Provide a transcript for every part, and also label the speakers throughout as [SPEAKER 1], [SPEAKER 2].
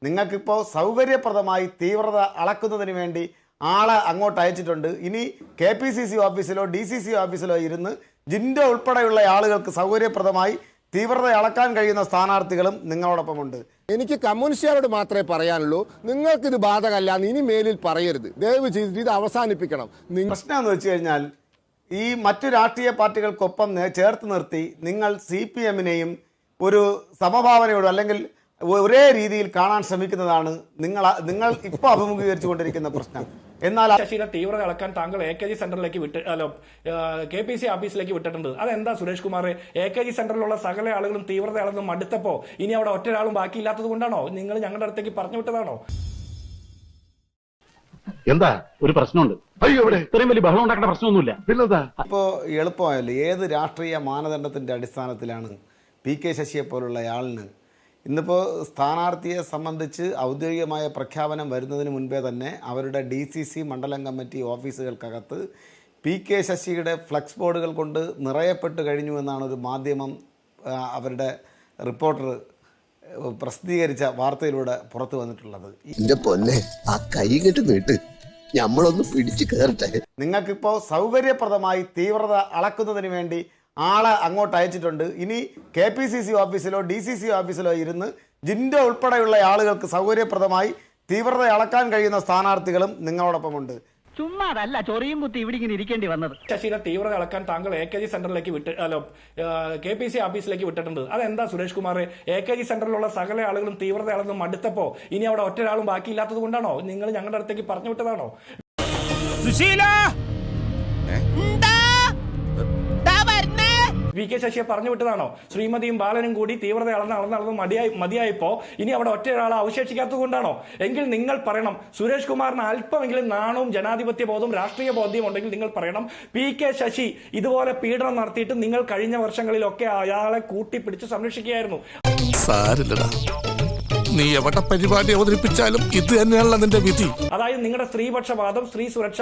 [SPEAKER 1] നിങ്ങൾക്കിപ്പോൾ സൗകര്യപ്രദമായി തീവ്രത അളക്കുന്നതിന് വേണ്ടി ആളെ അങ്ങോട്ട് അയച്ചിട്ടുണ്ട്. ഇനി KPCC ഓഫീസിലോ DCC ഓഫീസിലോ ഇരുന്ന് ജിൻഡോ ഉൾപ്പെടെയുള്ള ആളുകൾക്ക് സൗകര്യപ്രദമായി തീവ്രത അളക്കാൻ കഴിയുന്ന സ്ഥാനാർത്ഥികളും നിങ്ങളോടൊപ്പമുണ്ട്.
[SPEAKER 2] എനിക്ക് കമ്മ്യൂണിസ്റ്റുകാരോട് മാത്രമേ പറയാനുള്ളൂ, നിങ്ങൾക്കിത് ബാധകമല്ല, ഇനി മേലിൽ പറയരുത്, ദയവ് ചെയ്തിട്ട് ഇത് അവസാനിപ്പിക്കണം.
[SPEAKER 1] പ്രശ്നം എന്ന് വെച്ച് കഴിഞ്ഞാൽ ഈ മറ്റു രാഷ്ട്രീയ പാർട്ടികൾക്കൊപ്പം ചേർത്ത് നിർത്തി നിങ്ങൾ CPM-നെയും ഒരു സമഭാവനയോട് അല്ലെങ്കിൽ ഒരേ രീതിയിൽ കാണാൻ ശ്രമിക്കുന്നതാണ് നിങ്ങൾ ഇപ്പോൾ അഭിമുഖീകരിച്ചുകൊണ്ടിരിക്കുന്ന പ്രശ്നം. എന്നാൽ
[SPEAKER 3] ശശിയുടെ തീവ്രത അളക്കാൻ താങ്കൾ AKG സെന്ററിലേക്ക് KPC ഓഫീസിലേക്ക് വിട്ടിട്ടുണ്ട്. അതെന്താ സുരേഷ് കുമാർ? AKG സെന്ററിലുള്ള സകല ആളുകളും തീവ്രത അളന്ന് മടുത്തപ്പോ ഇനി അവിടെ ഒറ്റരാളും ബാക്കിയില്ലാത്തത് കൊണ്ടാണോ നിങ്ങൾ ഞങ്ങളുടെ അടുത്തേക്ക് പറഞ്ഞു വിട്ടതാണോ?
[SPEAKER 4] എന്താ ഒരു പ്രശ്നമുണ്ട്? അയ്യോ, ഇവിടെ ഇത്രയും വലിയ ബഹളം ഉണ്ടാക്കേണ്ട പ്രശ്നമൊന്നുമില്ല.
[SPEAKER 1] ഇപ്പോൾ എളുപ്പമായല്ലോ. ഏത് രാഷ്ട്രീയ മാനദണ്ഡത്തിന്റെ അടിസ്ഥാനത്തിലാണ് PK ശശിയെ പോലുള്ള ആളിന് ഇന്നിപ്പോൾ സ്ഥാനാർത്ഥിയെ സംബന്ധിച്ച് ഔദ്യോഗികമായ പ്രഖ്യാപനം വരുന്നതിന് മുൻപേ തന്നെ അവരുടെ DCC മണ്ഡലം കമ്മിറ്റി ഓഫീസുകൾക്കകത്ത് PK ശശിയുടെ ഫ്ലക്സ് ബോർഡുകൾ കൊണ്ട് നിറയപ്പെട്ട് കഴിഞ്ഞു എന്നാണ് ഒരു മാധ്യമം അവരുടെ റിപ്പോർട്ടർ പ്രസിദ്ധീകരിച്ച വാർത്തയിലൂടെ പുറത്തു വന്നിട്ടുള്ളത്.
[SPEAKER 5] എന്റെ പൊന്നെ, ആ കൈ ഇങ്ങോട്ട് നീട്ട്, നമ്മളൊന്ന് പിടിച്ചു കയറട്ടെ.
[SPEAKER 1] നിങ്ങൾക്കിപ്പോൾ സൗകര്യപ്രദമായി തീവ്രത അളക്കുന്നതിന് വേണ്ടി ആളെ അങ്ങോട്ട് അയച്ചിട്ടുണ്ട്. ഇനി KPCC ഓഫീസിലോ DCC ഓഫീസിലോ ഇരുന്ന് ജിൻഡോ ഉൾപ്പെടെയുള്ള ആളുകൾക്ക് സൗകര്യപ്രദമായി തീവ്രത അളക്കാൻ കഴിയുന്ന സ്ഥാനാർത്ഥികളും നിങ്ങളോടൊപ്പമുണ്ട്.
[SPEAKER 6] ചുമ്മാതല്ല ചൊറിയും കുത്തി ഇവിടെ ഇങ്ങനെ ഇരിക്കേണ്ടി വന്നത്.
[SPEAKER 3] ശശിയുടെ തീവ്രത അളക്കാൻ താങ്കൾ AKG സെന്ററിലേക്ക് KPC ഓഫീസിലേക്ക് വിട്ടിട്ടുണ്ട്. അതെന്താ സുരേഷ് കുമാർ? AKG സെന്ററിലുള്ള സകല ആളുകളും തീവ്രത അളന്ന് മടുത്തപ്പോ ഇനി അവിടെ ഒറ്റരാളും ബാക്കിയില്ലാത്തത് കൊണ്ടാണോ നിങ്ങൾ ഞങ്ങളുടെ അടുത്തേക്ക് പറഞ്ഞു വിട്ടതാണോ? VK ശശിയെ പറഞ്ഞു വിട്ടതാണോ? ശ്രീമതിയും ബാലനും കൂടി തീവ്രത അളന്ന് മതിയായപ്പോ ഇനി അവിടെ ഒറ്റയൊരാളെ അവശേഷിക്കാത്തത് കൊണ്ടാണോ? എങ്കിൽ നിങ്ങൾ പറയണം. സുരേഷ് കുമാറിന് അല്പമെങ്കിലും നാണവും ജനാധിപത്യ ബോധവും രാഷ്ട്രീയ ബോധ്യവും ഉണ്ടെങ്കിൽ നിങ്ങൾ പറയണം, PK ശശി ഇതുപോലെ പീഡനം നടത്തിയിട്ട് നിങ്ങൾ കഴിഞ്ഞ വർഷങ്ങളിലൊക്കെ അയാളെ കൂട്ടിപ്പിടിച്ച് സംരക്ഷിക്കുകയായിരുന്നു.
[SPEAKER 7] നീ എവിടെ പരിപാടി അവതരിപ്പിച്ചാലും ഇത് തന്നെയാണല്ലോ നിന്റെ വിധി.
[SPEAKER 3] അതായത് നിങ്ങളുടെ സ്ത്രീപക്ഷവാദം, സ്ത്രീ സുരക്ഷ,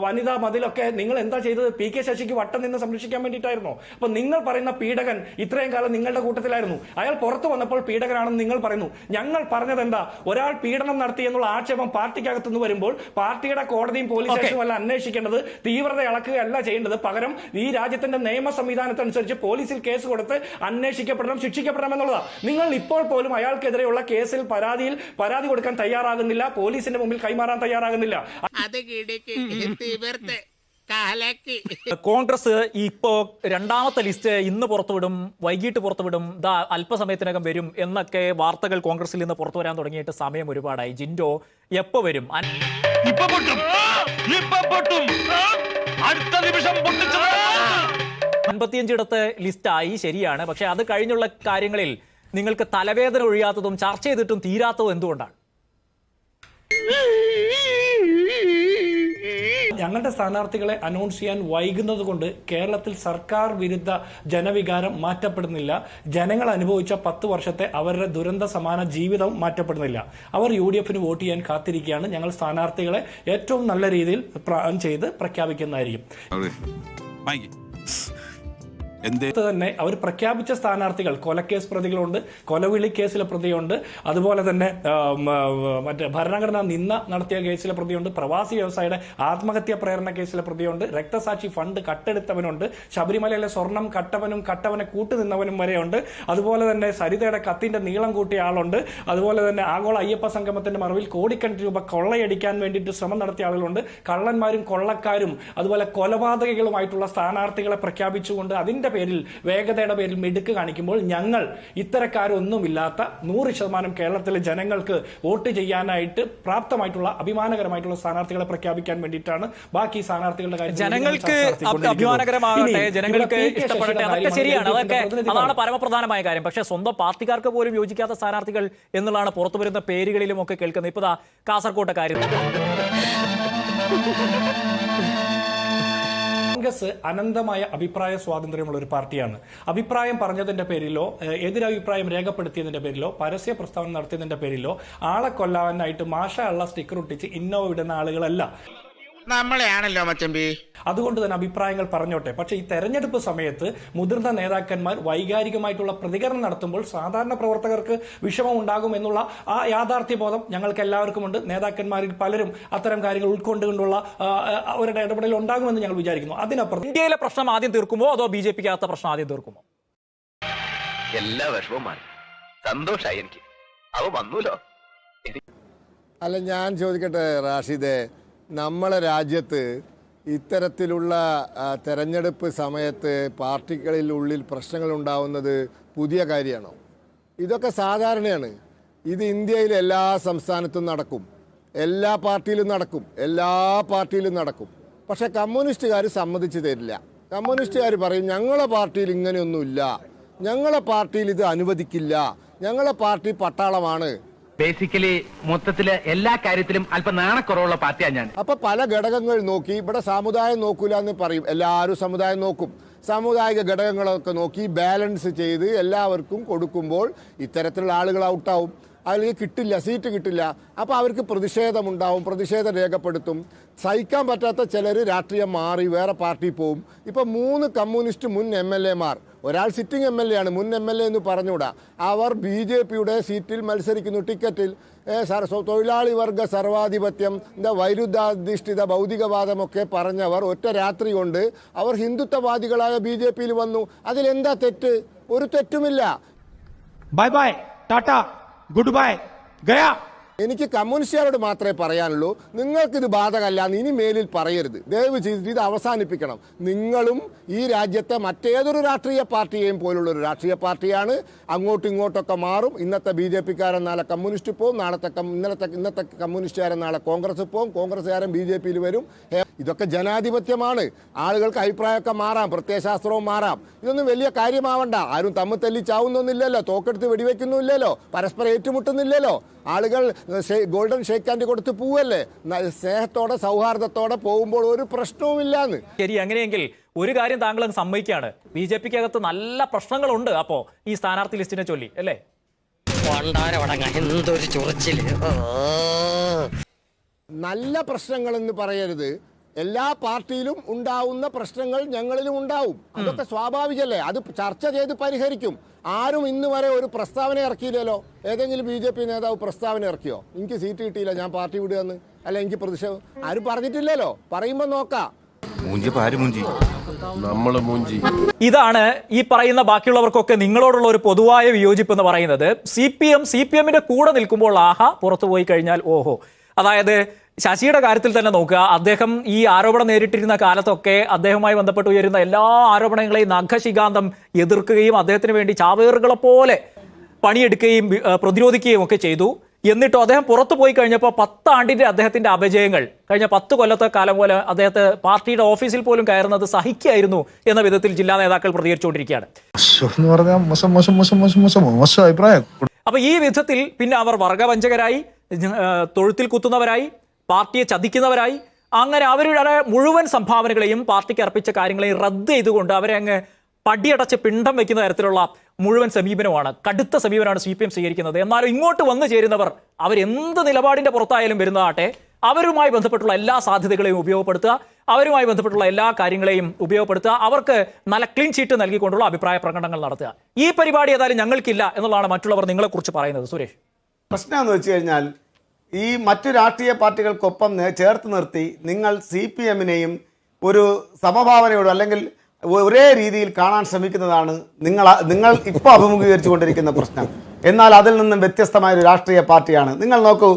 [SPEAKER 3] വനിതാ മതിലൊക്കെ നിങ്ങൾ എന്താ ചെയ്തത്? PK ശശിക്ക് വട്ടം നിന്ന് സംരക്ഷിക്കാൻ വേണ്ടിയിട്ടായിരുന്നു. അപ്പൊ നിങ്ങൾ പറയുന്ന പീഡകൻ ഇത്രയും കാലം നിങ്ങളുടെ കൂട്ടത്തിലായിരുന്നു. അയാൾ പുറത്തു വന്നപ്പോൾ പീഡകനാണെന്ന് നിങ്ങൾ പറയുന്നു. ഞങ്ങൾ പറഞ്ഞത് എന്താ? ഒരാൾ പീഡനം നടത്തി എന്നുള്ള ആക്ഷേപം പാർട്ടിക്കകത്തുനിന്ന് വരുമ്പോൾ പാർട്ടിയുടെ കോടതിയും പോലീസ് സ്റ്റേഷനും അല്ല അന്വേഷിക്കേണ്ടത്, തീവ്രത അളക്കുകയല്ല ചെയ്യേണ്ടത്. പകരം ഈ രാജ്യത്തിന്റെ നിയമ സംവിധാനത്തനുസരിച്ച് പോലീസിൽ കേസ് കൊടുത്ത് അന്വേഷിക്കപ്പെടണം, ശിക്ഷിക്കപ്പെടണം എന്നുള്ളതാണ്. നിങ്ങൾ ഇപ്പോൾ പോലും അയാൾക്കെതിരെയുള്ള കേസിൽ പരാതി കൊടുക്കാൻ തയ്യാറാകുന്നില്ല, പോലീസിന്റെ മുമ്പിൽ കൈമാറാൻ തയ്യാറാകുന്നില്ല.
[SPEAKER 8] കോൺഗ്രസ് ഇപ്പോ രണ്ടാമത്തെ ലിസ്റ്റ് ഇന്ന് പുറത്തുവിടും, വൈകിട്ട് പുറത്തുവിടും, അല്പസമയത്തിനകം വരും എന്നൊക്കെ വാർത്തകൾ കോൺഗ്രസിൽ നിന്ന് പുറത്തു വരാൻ തുടങ്ങിയിട്ട് സമയം ഒരുപാടായി. ജിൻഡോ എപ്പോ വരും? 55 ലിസ്റ്റായി, ശരിയാണ്. പക്ഷെ അത് കഴിഞ്ഞുള്ള കാര്യങ്ങളിൽ നിങ്ങൾക്ക് തലവേദന ഒഴിയാത്തതും ചർച്ച ചെയ്തിട്ടും തീരാത്തതും എന്തുകൊണ്ടാണ്?
[SPEAKER 3] ഞങ്ങളുടെ സ്ഥാനാർത്ഥികളെ അനൗൺസ് ചെയ്യാൻ വൈകുന്നത് കൊണ്ട് കേരളത്തിൽ സർക്കാർ വിരുദ്ധ ജനവികാരം മാറ്റപ്പെടുന്നില്ല. ജനങ്ങൾ അനുഭവിച്ച 10 വർഷത്തെ അവരുടെ ദുരന്ത സമാന ജീവിതം മാറ്റപ്പെടുന്നില്ല. അവർ UDF വോട്ട് ചെയ്യാൻ കാത്തിരിക്കുകയാണ്. ഞങ്ങൾ സ്ഥാനാർത്ഥികളെ ഏറ്റവും നല്ല രീതിയിൽ പ്ലാൻ ചെയ്ത് പ്രഖ്യാപിക്കുന്നതായിരിക്കും. തന്നെ അവർ പ്രഖ്യാപിച്ച സ്ഥാനാർത്ഥികൾ കൊലക്കേസ് പ്രതികളുണ്ട്, കൊലവിളി കേസിലെ പ്രതിയുണ്ട്, അതുപോലെ തന്നെ മറ്റേ ഭരണഘടനാ നിന്ന നടത്തിയ കേസിലെ പ്രതിയുണ്ട്, പ്രവാസി വ്യവസായിയുടെ ആത്മഹത്യാ പ്രേരണ കേസിലെ പ്രതിയുണ്ട്, രക്തസാക്ഷി ഫണ്ട് കട്ടെടുത്തവനുണ്ട്, ശബരിമലയിലെ സ്വർണം കട്ടവനെ കൂട്ടുനിന്നവനും വരെയുണ്ട്, അതുപോലെ തന്നെ സരിതയുടെ കത്തിന്റെ നീളം കൂട്ടിയ ആളുണ്ട്, അതുപോലെ തന്നെ ആഗോള അയ്യപ്പ സംഗമത്തിന്റെ മറവിൽ കോടിക്കണക്കിന് രൂപ കൊള്ളയടിക്കാൻ വേണ്ടിയിട്ട് ശ്രമം നടത്തിയ ആളുകളുണ്ട്, കള്ളന്മാരും കൊള്ളക്കാരും അതുപോലെ കൊലപാതകികളുമായിട്ടുള്ള സ്ഥാനാർത്ഥികളെ പ്രഖ്യാപിച്ചുകൊണ്ട് അതിന്റെ പേരിൽ, വേഗതയുടെ പേരിൽ മിടുക്ക് കാണിക്കുമ്പോൾ ഞങ്ങൾ ഇത്തരക്കാരൊന്നുമില്ലാത്ത 100% കേരളത്തിലെ ജനങ്ങൾക്ക് വോട്ട് ചെയ്യാനായിട്ട് പ്രാപ്തമായിട്ടുള്ള അഭിമാനകരമായിട്ടുള്ള സ്ഥാനാർത്ഥികളെ പ്രഖ്യാപിക്കാൻ വേണ്ടിയിട്ടാണ്. ബാക്കി സ്ഥാനാർത്ഥികളുടെ കാര്യം
[SPEAKER 8] ജനങ്ങൾക്ക് അഭിമാനകരമാകട്ടെ, ജനങ്ങൾക്ക് ഇഷ്ടപ്പെടട്ടെ, അതൊക്കെ ശരിയാണ്. അതാണ് പരമപ്രധാനമായ കാര്യം. പക്ഷേ സ്വന്തം പാർട്ടിക്കാർക്ക് പോലും യോജിക്കാത്ത സ്ഥാനാർത്ഥികൾ എന്നുള്ളതാണ് പുറത്തുവരുന്ന പേരുകളിലും ഒക്കെ കേൾക്കുന്നത്. ഇപ്പൊ കാസർകോട്ടെ കാര്യം
[SPEAKER 3] കോൺഗ്രസ് അനന്തമായ അഭിപ്രായ സ്വാതന്ത്ര്യമുള്ള ഒരു പാർട്ടിയാണ്. അഭിപ്രായം പറഞ്ഞതിന്റെ പേരിലോ എതിരഭിപ്രായം രേഖപ്പെടുത്തിയതിന്റെ പേരിലോ പരസ്യ പ്രസ്താവന നടത്തിയതിന്റെ പേരിലോ ആളെ കൊല്ലാനായിട്ട് മാഷ ഉള്ള സ്റ്റിക്കർ ഒട്ടിച്ച് ഇന്നോ വിടുന്ന ആളുകളല്ല.
[SPEAKER 9] നമ്മളെയാണല്ലോ മച്ചമ്പി.
[SPEAKER 3] അതുകൊണ്ട് തന്നെ അഭിപ്രായങ്ങൾ പറഞ്ഞോട്ടെ. പക്ഷേ ഈ തെരഞ്ഞെടുപ്പ് സമയത്ത് മുതിർന്ന നേതാക്കന്മാർ വൈകാരികമായിട്ടുള്ള പ്രതികരണം നടത്തുമ്പോൾ സാധാരണ പ്രവർത്തകർക്ക് വിഷമം ഉണ്ടാകും എന്നുള്ള ആ യാഥാർത്ഥ്യബോധം ഞങ്ങൾക്ക് എല്ലാവർക്കും ഉണ്ട്. നേതാക്കന്മാരിൽ പലരും അത്തരം കാര്യങ്ങൾ ഉൾക്കൊണ്ടുകൊണ്ടുള്ള അവരുടെ ഇടപെടൽ ഉണ്ടാകുമെന്ന് ഞങ്ങൾ വിചാരിക്കുന്നു. അതിനപ്പുറം
[SPEAKER 8] ഇന്ത്യയിലെ പ്രശ്നം ആദ്യം തീർക്കുമോ അതോ BJPക്ക് അകത്ത പ്രശ്നം ആദ്യം തീർക്കുമോ?
[SPEAKER 9] എല്ലാ വിഷമവും മാറി. സന്തോഷായി എനിക്ക്. അവ വന്നൂലോ.
[SPEAKER 2] അല്ല, ഞാൻ ചോദിക്കട്ടെ റാഷിദെ, നമ്മളെ രാജ്യത്ത് ഇത്തരത്തിലുള്ള തെരഞ്ഞെടുപ്പ് സമയത്ത് പാർട്ടികളിൽ ഉള്ളിൽ പ്രശ്നങ്ങൾ ഉണ്ടാവുന്നത് പുതിയ കാര്യമാണോ? ഇതൊക്കെ സാധാരണയാണ്. ഇത് ഇന്ത്യയിൽ എല്ലാ സംസ്ഥാനത്തും നടക്കും, എല്ലാ പാർട്ടിയിലും നടക്കും. പക്ഷേ കമ്മ്യൂണിസ്റ്റുകാർ സമ്മതിച്ചു തരില്ല. കമ്മ്യൂണിസ്റ്റുകാർ പറയും ഞങ്ങളെ പാർട്ടിയിൽ ഇങ്ങനെയൊന്നുമില്ല, ഞങ്ങളെ പാർട്ടിയിൽ ഇത് അനുവദിക്കില്ല, ഞങ്ങളെ പാർട്ടി പട്ടാളമാണ്.
[SPEAKER 6] ബേസിക്കലി മൊത്തത്തില് എല്ലാ കാര്യത്തിലും അല്പം നാണക്കുറവുള്ള പാർട്ടിയാണ് ഞാൻ.
[SPEAKER 2] അപ്പൊ പല ഘടകങ്ങൾ നോക്കി ഇവിടെ സമുദായം നോക്കൂല എന്ന് പറയും. എല്ലാവരും സമുദായം നോക്കും. സാമുദായിക ഘടകങ്ങളൊക്കെ നോക്കി ബാലൻസ് ചെയ്ത് എല്ലാവർക്കും കൊടുക്കുമ്പോൾ ഇത്തരത്തിലുള്ള ആളുകൾ ഔട്ടാവും, അല്ലെങ്കിൽ സീറ്റ് കിട്ടില്ല. അപ്പോൾ അവർക്ക് പ്രതിഷേധമുണ്ടാവും, പ്രതിഷേധം രേഖപ്പെടുത്തും. സഹിക്കാൻ പറ്റാത്ത ചിലർ രാഷ്ട്രീയം മാറി വേറെ പാർട്ടി പോവും. ഇപ്പോൾ 3 കമ്മ്യൂണിസ്റ്റ് മുൻ MLA മാർ, ഒരാൾ സിറ്റിംഗ് MLA ആണ്, മുൻ MLA എന്ന് പറഞ്ഞുകൂടാ, അവർ BJPയുടെ സീറ്റിൽ മത്സരിക്കുന്നു, ടിക്കറ്റിൽ. തൊഴിലാളി വർഗ സർവാധിപത്യം, വൈരുദ്ധാധിഷ്ഠിത ഭൗതികവാദമൊക്കെ പറഞ്ഞവർ ഒറ്റ രാത്രി കൊണ്ട് അവർ ഹിന്ദുത്വവാദികളായ BJPയിൽ വന്നു. അതിലെന്താ തെറ്റ്? ഒരു തെറ്റുമില്ല.
[SPEAKER 10] Bye bye, ta-ta, good bye, ഗയാ.
[SPEAKER 2] എനിക്ക് കമ്മ്യൂണിസ്റ്റുകാരോട് മാത്രമേ പറയാനുള്ളൂ, നിങ്ങൾക്കിത് ബാധകമല്ല, ഇനി മേലിൽ പറയരുത്. ദയവ് ചെയ്തിട്ട് ഇത് അവസാനിപ്പിക്കണം. നിങ്ങളും ഈ രാജ്യത്തെ മറ്റേതൊരു രാഷ്ട്രീയ പാർട്ടിയെയും പോലുള്ളൊരു രാഷ്ട്രീയ പാർട്ടിയാണ്. അങ്ങോട്ടും ഇങ്ങോട്ടൊക്കെ മാറും. ഇന്നത്തെ BJPക്കാരൻ നാളെ കമ്മ്യൂണിസ്റ്റ് പോവും, ഇന്നത്തെ കമ്മ്യൂണിസ്റ്റുകാരൻ നാളെ കോൺഗ്രസ് പോവും, കോൺഗ്രസ്സുകാരൻ BJPയിൽ വരും. ഇതൊക്കെ ജനാധിപത്യമാണ്. ആളുകൾക്ക് അഭിപ്രായമൊക്കെ മാറാം, പ്രത്യയശാസ്ത്രവും മാറാം. ഇതൊന്നും വലിയ കാര്യമാവണ്ട. ആരും തമ്മിൽ തല്ലി ചാവുന്നൊന്നുമില്ലല്ലോ, തോക്കെടുത്ത് വെടിവെക്കുന്നില്ലല്ലോ, പരസ്പരം ഏറ്റുമുട്ടുന്നില്ലല്ലോ. ആളുകൾ ഗോൾഡൻ ഷേക്ക് ഹാൻഡ് കൊടുത്ത് പോവല്ലേ, സ്നേഹത്തോടെ സൗഹാർദ്ദത്തോടെ പോകുമ്പോൾ ഒരു പ്രശ്നവുമില്ലാന്ന്.
[SPEAKER 8] ശരി, അങ്ങനെയെങ്കിൽ ഒരു കാര്യം താങ്കൾ സമ്മതിക്കുകയാണ്, BJPക്ക് അകത്ത് നല്ല പ്രശ്നങ്ങളുണ്ട് അപ്പോ ഈ സ്ഥാനാർത്ഥി ലിസ്റ്റിനെ ചൊല്ലി, അല്ലേ?
[SPEAKER 2] നല്ല പ്രശ്നങ്ങളെന്ന് പറയരുത്. എല്ലാ പാർട്ടിയിലും ഉണ്ടാവുന്ന പ്രശ്നങ്ങൾ ഞങ്ങളിലും ഉണ്ടാവും. അതൊക്കെ സ്വാഭാവികല്ലേ, അത് ചർച്ച ചെയ്ത് പരിഹരിക്കും. ആരും ഇന്ന് വരെ ഒരു പ്രസ്താവന ഇറക്കിയില്ലല്ലോ. ഏതെങ്കിലും BJP നേതാവ് പ്രസ്താവന ഇറക്കിയോ? എനിക്ക് സീറ്റ് കിട്ടിയില്ല, ഞാൻ പാർട്ടി വിടുകയെന്ന്, അല്ല എനിക്ക് പ്രതിഷേധം? ആരും പറഞ്ഞിട്ടില്ലല്ലോ. പറയുമ്പോൾ നോക്കാം.
[SPEAKER 8] ഇതാണ് ഈ പറയുന്ന ബാക്കിയുള്ളവർക്കൊക്കെ നിങ്ങളോടുള്ള ഒരു പൊതുവായ വിയോജിപ്പ് എന്ന് പറയുന്നത്. CPMന്റെ കൂടെ നിൽക്കുമ്പോൾ ആഹാ, പുറത്തു പോയി കഴിഞ്ഞാൽ ഓഹോ. അതായത് ശശിയുടെ കാര്യത്തിൽ തന്നെ നോക്കുക, അദ്ദേഹം ഈ ആരോപണം നേരിട്ടിരുന്ന കാലത്തൊക്കെ അദ്ദേഹവുമായി ബന്ധപ്പെട്ട് ഉയരുന്ന എല്ലാ ആരോപണങ്ങളെയും നഖശികാന്തം എതിർക്കുകയും അദ്ദേഹത്തിന് വേണ്ടി ചാവേറുകളെ പോലെ പണിയെടുക്കുകയും പ്രതിരോധിക്കുകയും ഒക്കെ ചെയ്തു. എന്നിട്ടും അദ്ദേഹം പുറത്തു പോയി കഴിഞ്ഞപ്പോൾ 10 ആണ്ടിന്റെ അദ്ദേഹത്തിന്റെ അപജയങ്ങൾ, കഴിഞ്ഞ 10 കൊല്ലത്തെ കാലം പോലെ അദ്ദേഹത്തെ പാർട്ടിയുടെ ഓഫീസിൽ പോലും കയറുന്നത് സഹിക്കായിരുന്നു എന്ന വിധത്തിൽ ജില്ലാ നേതാക്കൾ പ്രതികരിച്ചുകൊണ്ടിരിക്കുകയാണ്. അപ്പൊ ഈ വിധത്തിൽ പിന്നെ അവർ വർഗവഞ്ചകരായി, തൊഴുത്തിൽ കുത്തുന്നവരായി, പാർട്ടിയെ ചതിക്കുന്നവരായി, അങ്ങനെ അവരുടെ മുഴുവൻ സംഭാവനകളെയും പാർട്ടിക്ക് അർപ്പിച്ച കാര്യങ്ങളെയും റദ്ദ് ചെയ്തുകൊണ്ട് അവരെ അങ്ങ് പടിയടച്ച് പിണ്ടം വെക്കുന്ന തരത്തിലുള്ള മുഴുവൻ സമീപനമാണ്, കടുത്ത സമീപനമാണ് CPM സ്വീകരിക്കുന്നത്. എന്നാൽ ഇങ്ങോട്ട് വന്നു ചേരുന്നവർ അവരെന്ത് നിലപാടിന്റെ പുറത്തായാലും വരുന്നതാട്ടെ, അവരുമായി ബന്ധപ്പെട്ടുള്ള എല്ലാ സാധ്യതകളെയും ഉപയോഗപ്പെടുത്തുക, അവരുമായി ബന്ധപ്പെട്ടുള്ള എല്ലാ കാര്യങ്ങളെയും ഉപയോഗപ്പെടുത്തുക, അവർക്ക് നല്ല ക്ലീൻ ചീറ്റ് നൽകിക്കൊണ്ടുള്ള അഭിപ്രായ പ്രകടനങ്ങൾ നടത്തുക. ഈ പരിപാടി ഏതായാലും ഞങ്ങൾക്കില്ല എന്നുള്ളതാണ് മറ്റുള്ളവർ നിങ്ങളെക്കുറിച്ച് പറയുന്നത്. സുരേഷ്,
[SPEAKER 1] പ്രശ്നം എന്ന് വെച്ച് കഴിഞ്ഞാൽ ഈ മറ്റു രാഷ്ട്രീയ പാർട്ടികൾക്കൊപ്പം ചേർത്ത് നിർത്തി നിങ്ങൾ CPMനെയും ഒരു സമഭാവനയോട് അല്ലെങ്കിൽ ഒരേ രീതിയിൽ കാണാൻ ശ്രമിക്കുന്നതാണ് നിങ്ങൾ ഇപ്പോൾ അഭിമുഖീകരിച്ചു കൊണ്ടിരിക്കുന്ന പ്രശ്നം. എന്നാൽ അതിൽ നിന്നും വ്യത്യസ്തമായ ഒരു രാഷ്ട്രീയ പാർട്ടിയാണ്. നിങ്ങൾ നോക്കൂ,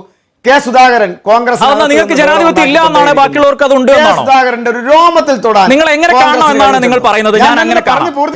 [SPEAKER 1] കെ സുധാകരൻ കോൺഗ്രസ്,
[SPEAKER 8] നിങ്ങൾക്ക് ജനാധിപത്യം ഇല്ല എന്നാണ്, ബാക്കിയുള്ളവർക്ക് അതുണ്ട്.
[SPEAKER 1] സുധാകരന്റെ ഒരു രോമത്തിൽ തൊടാൻ
[SPEAKER 8] നിങ്ങൾ എങ്ങനെ കാണണം എന്നാണ് നിങ്ങൾ പറയുന്നത്? ഞാൻ അങ്ങനെ
[SPEAKER 1] പറഞ്ഞു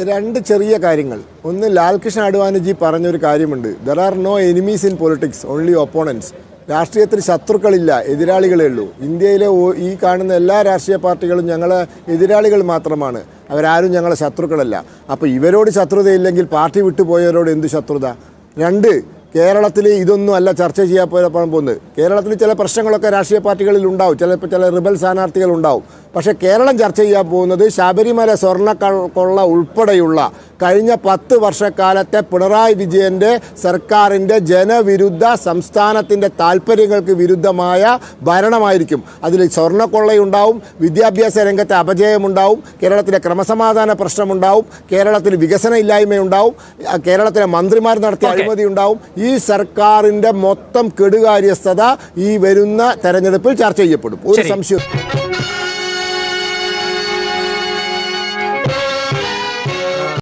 [SPEAKER 2] രണ്ട് ചെറിയ കാര്യങ്ങൾ. ഒന്ന്, ലാൽകൃഷ്ണ അഡ്വാനിജി പറഞ്ഞൊരു കാര്യമുണ്ട്, there are no enemies in politics, only opponents. രാഷ്ട്രീയത്തിൽ ശത്രുക്കളില്ല, എതിരാളികളേ ഉള്ളൂ. ഇന്ത്യയിലെ ഈ കാണുന്ന എല്ലാ രാഷ്ട്രീയ പാർട്ടികളും ഞങ്ങളെ എതിരാളികൾ മാത്രമാണ്, അവരാരും ഞങ്ങളെ ശത്രുക്കളല്ല. അപ്പോൾ ഇവരോട് ശത്രുതയില്ലെങ്കിൽ പാർട്ടി വിട്ടുപോയവരോട് എന്ത് ശത്രുത? 2, കേരളത്തിൽ ഇതൊന്നും അല്ല ചർച്ച ചെയ്യാൻ പോകുന്നത്. കേരളത്തിൽ ചില പ്രശ്നങ്ങളൊക്കെ രാഷ്ട്രീയ പാർട്ടികളിൽ ഉണ്ടാവും, ചിലപ്പോൾ ചില റിബൽ സ്ഥാനാർത്ഥികൾ ഉണ്ടാവും. പക്ഷേ കേരളം ചർച്ച ചെയ്യാൻ പോകുന്നത് ശബരിമല സ്വർണ്ണക്കൊള്ള ഉൾപ്പെടെയുള്ള കഴിഞ്ഞ 10 വർഷക്കാലത്തെ പിണറായി വിജയൻ്റെ സർക്കാരിൻ്റെ ജനവിരുദ്ധ സംസ്ഥാനത്തിൻ്റെ താല്പര്യങ്ങൾക്ക് വിരുദ്ധമായ ഭരണമായിരിക്കും. അതിൽ സ്വർണ്ണക്കൊള്ളയുണ്ടാവും, വിദ്യാഭ്യാസ രംഗത്തെ അപജയമുണ്ടാവും, കേരളത്തിലെ ക്രമസമാധാന പ്രശ്നമുണ്ടാവും, കേരളത്തിൽ വികസന ഇല്ലായ്മയുണ്ടാവും, കേരളത്തിലെ മന്ത്രിമാർ നടത്തിയ അഴിമതി ഉണ്ടാവും. ഈ സർക്കാരിൻ്റെ മൊത്തം കെടുകാര്യസ്ഥത ഈ വരുന്ന തെരഞ്ഞെടുപ്പിൽ ചർച്ച ചെയ്യപ്പെടും. ഒരു സംശയം